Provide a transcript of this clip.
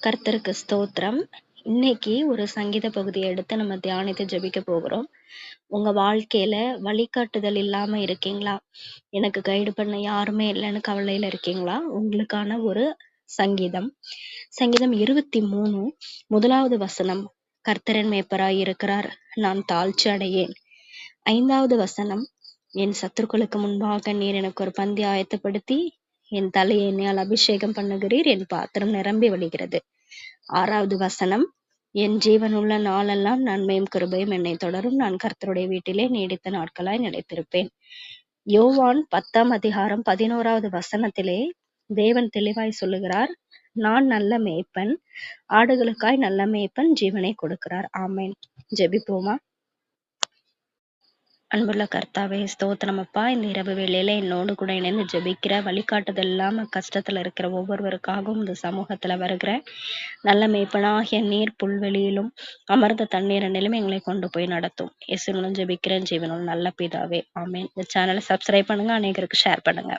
கர்த்தருக்கு ஸ்தோத்திரம். இன்னைக்கு ஒரு சங்கீத பகுதியை எடுத்து நம்ம தியானித்து ஜெபிக்க போகிறோம். உங்க வாழ்க்கையில வழிகாட்டுதல் இல்லாம இருக்கீங்களா? எனக்கு கைடு பண்ண யாருமே இல்லைன்னு கவலையில இருக்கீங்களா? உங்களுக்கான ஒரு சங்கீதம். சங்கீதம் 23 முதலாவது வசனம். கர்த்தரின் மேய்ப்பராய் இருக்கிறார், நான் தாழ்ச்சி அடையேன். 5வது வசனம். என் சத்துருக்களுக்கு முன்பாக நீர் எனக்கு ஒரு பந்தி ஆயத்தப்படுத்தி என் தலையை எண்ணெயால் அபிஷேகம் பண்ணுகிறீர், என் பாத்திரம் நிரம்பி வழிகிறது. 6வது வசனம். என் ஜீவனுள்ள நாளெல்லாம் நன்மையும் கிருபையும் என்னை தொடரும், நான் கர்த்தருடைய வீட்டிலே நீடித்த நாட்களாய் நிலைத்திருப்பேன். யோவான் 10ஆம் அதிகாரம் 11வது வசனத்திலே தேவன் தெளிவாய் சொல்லுகிறார், நான் நல்ல மேய்ப்பன், ஆடுகளுக்காய் நல்ல மேய்ப்பன் ஜீவனை கொடுக்கிறார். ஆமென். ஜெபிப்போமா? அன்புள்ள கர்த்தாவே, ஸ்தோத்திரம் அப்பா. இந்த இரவு வேளையில என்னோடு கூட இணைந்து ஜெபிக்கிற, வழிகாட்டுதல் இல்லாம கஷ்டத்துல இருக்கிற ஒவ்வொருவருக்காகவும் இந்த சமூகத்துல வருகிற நல்ல மேய்ப்பனாகிய நீர் புல்வெளியிலும் அமர்ந்த தண்ணீரண்டிலும் எங்களை கொண்டு போய் நடத்தும். இயேசுவின் மூலம் ஜெபிக்கிறேன் ஜீவனுள்ள நல்ல பிதாவே, ஆமென். இந்த சேனலை சப்ஸ்கிரைப் பண்ணுங்க, அநேகருக்கு ஷேர் பண்ணுங்க.